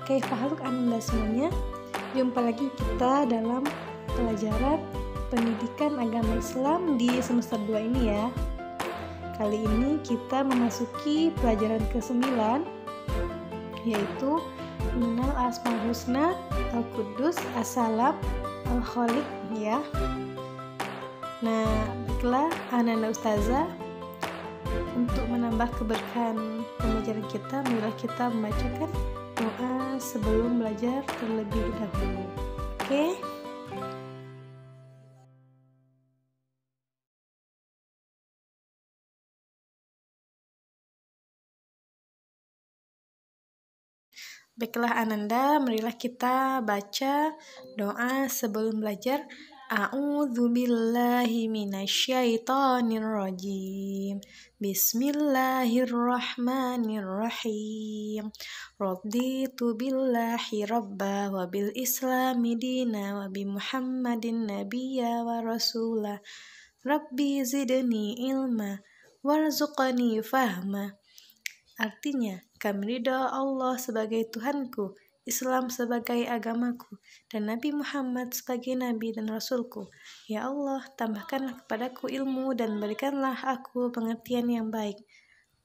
Kaifahaluk Ananda semuanya. Jumpa lagi kita dalam pelajaran pendidikan agama Islam di semester 2 ini ya. Kali ini kita memasuki pelajaran ke-9, yaitu mengenal Asmaul Husna, Al-Quddus, As-Salam, Al-Khaliq ya. Nah, baiklah Ananda Ustazah, untuk menambah keberkahan pembelajaran kita, marilah kita membacakan doa sebelum belajar terlebih dahulu. Oke? Baiklah Ananda, marilah kita baca doa sebelum belajar. A'udzubillahi minasyaitonirrajim. Bismillahirrahmanirrahim. Raditu billahi rabba wa bil islami dina wa bi Muhammadin nabiyya wa rasulah. Rabbi zidni ilma warzuqni fahma. Artinya, kami ridha Allah sebagai Tuhanku, Islam sebagai agamaku, dan Nabi Muhammad sebagai Nabi dan Rasulku. Ya Allah, tambahkanlah kepadaku ilmu dan berikanlah aku pengertian yang baik.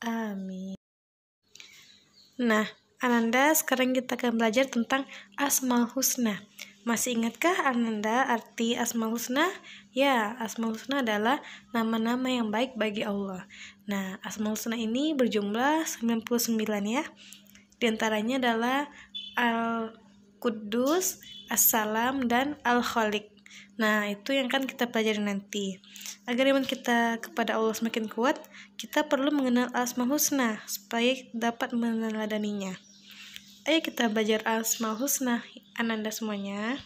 Amin. Nah, Ananda, sekarang kita akan belajar tentang Asmaul Husna. Masih ingatkah Ananda arti Asmaul Husna? Ya, Asmaul Husna adalah nama-nama yang baik bagi Allah. Nah, Asmaul Husna ini berjumlah 99 ya. Di antaranya adalah Al-Quddus, As-Salam, dan Al-Khaliq. Nah, itu yang akan kita pelajari nanti. Agar iman kita kepada Allah semakin kuat, kita perlu mengenal Asmaul Husna supaya dapat meneladaninya. Ayo kita belajar Asmaul Husna, Ananda semuanya.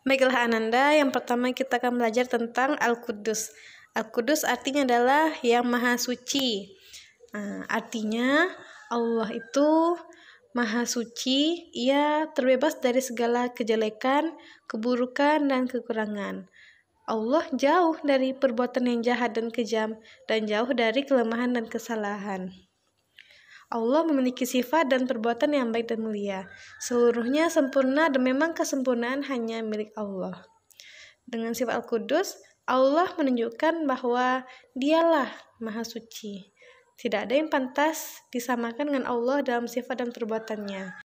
Baiklah Ananda, yang pertama kita akan belajar tentang Al-Quddus. Al-Quddus artinya adalah yang maha suci. Artinya Allah itu maha suci, ia terbebas dari segala kejelekan, keburukan, dan kekurangan. Allah jauh dari perbuatan yang jahat dan kejam, dan jauh dari kelemahan dan kesalahan. Allah memiliki sifat dan perbuatan yang baik dan mulia. Seluruhnya sempurna dan memang kesempurnaan hanya milik Allah. Dengan sifat Al-Quddus, Allah menunjukkan bahwa dialah maha suci. Tidak ada yang pantas disamakan dengan Allah dalam sifat dan perbuatannya.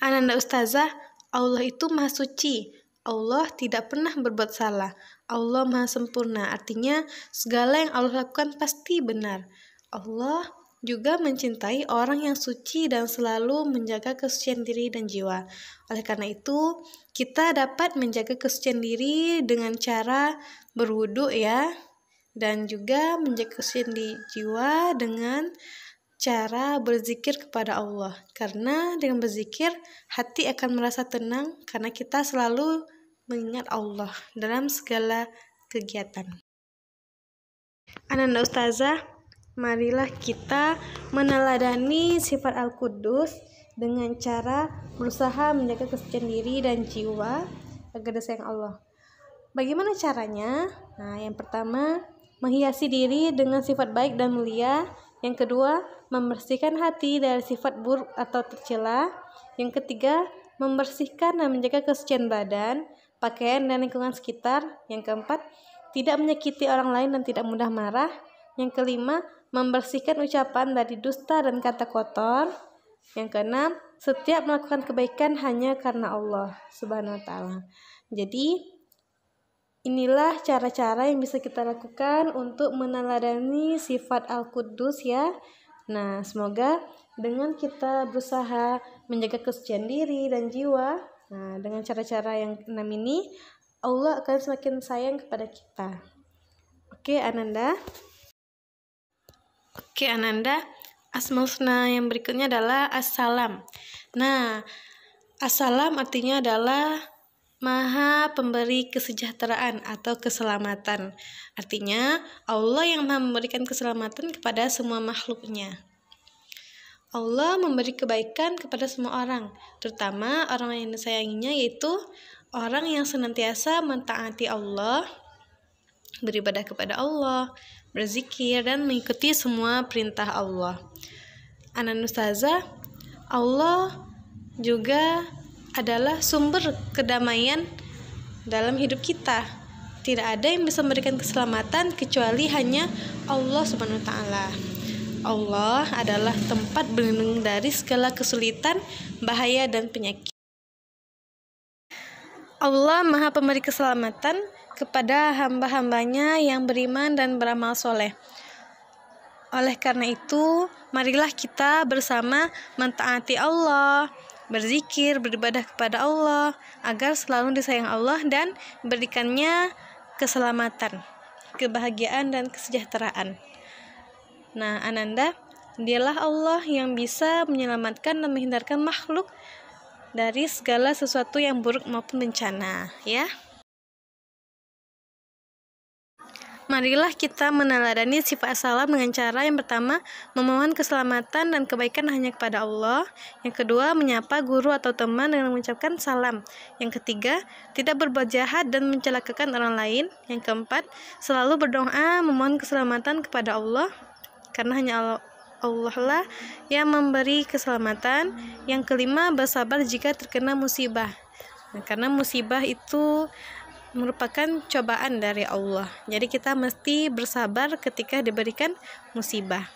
Ananda Ustazah, Allah itu maha suci. Allah tidak pernah berbuat salah. Allah maha sempurna, artinya segala yang Allah lakukan pasti benar. Allah juga mencintai orang yang suci dan selalu menjaga kesucian diri dan jiwa. Oleh karena itu, kita dapat menjaga kesucian diri dengan cara berwudu ya, dan juga menjaga kesucian di jiwa dengan cara berzikir kepada Allah. Karena dengan berzikir, hati akan merasa tenang karena kita selalu mengingat Allah dalam segala kegiatan. Ananda Ustazah, marilah kita meneladani sifat Al-Quddus dengan cara berusaha menjaga kesucian diri dan jiwa agar disayang Allah. Bagaimana caranya? Nah, yang pertama, menghiasi diri dengan sifat baik dan mulia. Yang kedua, membersihkan hati dari sifat buruk atau tercela. Yang ketiga, membersihkan dan menjaga kesucian badan, pakaian, dan lingkungan sekitar. Yang keempat, tidak menyakiti orang lain dan tidak mudah marah. Yang kelima, membersihkan ucapan dari dusta dan kata kotor. Yang keenam, setiap melakukan kebaikan hanya karena Allah Subhanahu wa Ta'ala. Jadi, inilah cara-cara yang bisa kita lakukan untuk meneladani sifat Al-Quddus ya. Nah, semoga dengan kita berusaha menjaga kesucian diri dan jiwa, nah dengan cara-cara yang 6 ini, Allah akan semakin sayang kepada kita. Oke Ananda. Asmaul Husna yang berikutnya adalah As-Salam. Nah, As-Salam artinya adalah Maha pemberi kesejahteraan atau keselamatan. Artinya, Allah yang maha memberikan keselamatan kepada semua makhluknya. Allah memberi kebaikan kepada semua orang, terutama orang yang disayanginya, yaitu orang yang senantiasa mentaati Allah, beribadah kepada Allah, berzikir, dan mengikuti semua perintah Allah. Ananda Ustazah, Allah juga adalah sumber kedamaian dalam hidup kita. Tidak ada yang bisa memberikan keselamatan kecuali hanya Allah Subhanahu wa taala. Allah adalah tempat berlindung dari segala kesulitan, bahaya dan penyakit. Allah Maha Pemberi keselamatan kepada hamba-hambanya yang beriman dan beramal soleh. Oleh karena itu, marilah kita bersama mentaati Allah, berzikir, beribadah kepada Allah, agar selalu disayang Allah dan berikannya keselamatan, kebahagiaan, dan kesejahteraan. Nah, Ananda, dialah Allah yang bisa menyelamatkan dan menghindarkan makhluk dari segala sesuatu yang buruk maupun bencana, ya. Marilah kita meneladani sifat salam dengan cara yang pertama, memohon keselamatan dan kebaikan hanya kepada Allah. Yang kedua, menyapa guru atau teman dengan mengucapkan salam. Yang ketiga, tidak berbuat jahat dan mencelakakan orang lain. Yang keempat, selalu berdoa memohon keselamatan kepada Allah, karena hanya Allah lah yang memberi keselamatan. Yang kelima, bersabar jika terkena musibah. Karena musibah itu merupakan cobaan dari Allah. Jadi kita mesti bersabar ketika diberikan musibah.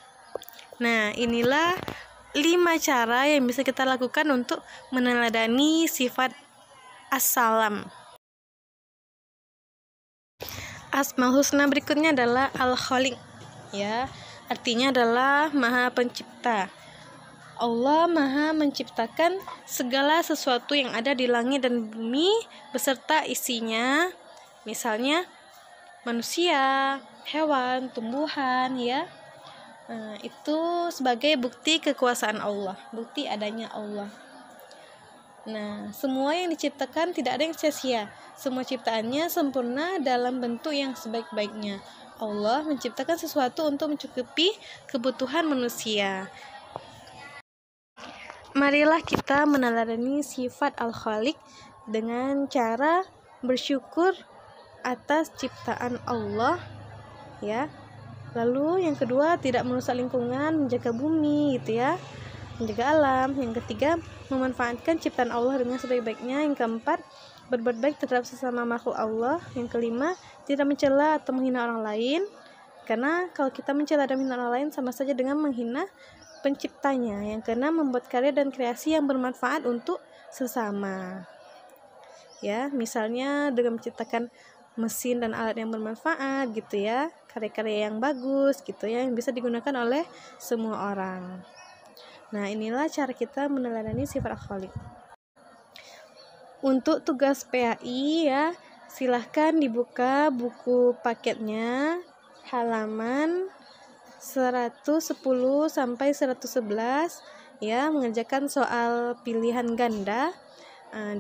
Nah, inilah 5 cara yang bisa kita lakukan untuk meneladani sifat as-salam. Asmaul Husna berikutnya adalah Al-Khaliq, ya. Artinya adalah Maha Pencipta. Allah Maha menciptakan segala sesuatu yang ada di langit dan bumi beserta isinya, misalnya manusia, hewan, tumbuhan, ya. Itu sebagai bukti kekuasaan Allah, bukti adanya Allah. Nah, semua yang diciptakan tidak ada yang sia-sia. Semua ciptaannya sempurna dalam bentuk yang sebaik-baiknya. Allah menciptakan sesuatu untuk mencukupi kebutuhan manusia. Marilah kita meneladani sifat Al-Khaliq dengan cara bersyukur atas ciptaan Allah, ya. Lalu yang kedua, tidak merusak lingkungan, menjaga bumi, gitu ya, menjaga alam. Yang ketiga, memanfaatkan ciptaan Allah dengan sebaik-baiknya. Yang keempat, berbuat baik terhadap sesama makhluk Allah. Yang kelima, tidak mencela atau menghina orang lain, karena kalau kita mencela dan menghina orang lain sama saja dengan menghina penciptanya. Yang keenam, membuat karya dan kreasi yang bermanfaat untuk sesama, ya, misalnya dengan menciptakan mesin dan alat yang bermanfaat, gitu ya, karya-karya yang bagus, gitu ya, yang bisa digunakan oleh semua orang. Nah, inilah cara kita meneladani sifat Al-Khaliq. Untuk tugas PAI, ya, silahkan dibuka buku paketnya halaman 110 sampai 111, ya, mengerjakan soal pilihan ganda.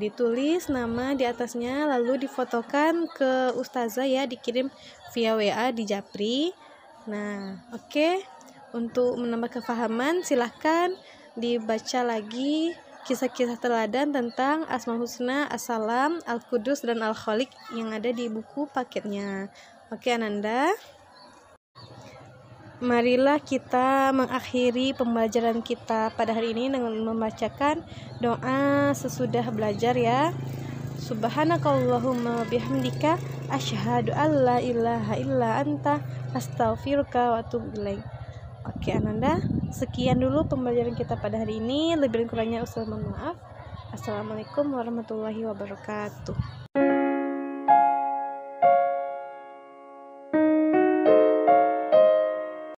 Ditulis nama di atasnya, lalu difotokan ke ustazah, ya, dikirim via WA di Japri. Nah, oke. Untuk menambah kefahaman, silahkan dibaca lagi kisah-kisah teladan tentang Asmaul Husna, As-Salam, Al-Qudus, dan Al-Khaliq yang ada di buku paketnya. Oke, Ananda. Marilah kita mengakhiri pembelajaran kita pada hari ini dengan membacakan doa sesudah belajar, ya. Subhanakallahumma bihamdika asyhadu an la ilaha illa anta astaghfiruka wa atubu ilaik. Oke, Ananda, sekian dulu pembelajaran kita pada hari ini. Lebih kurangnya mohon maaf. Assalamualaikum warahmatullahi wabarakatuh.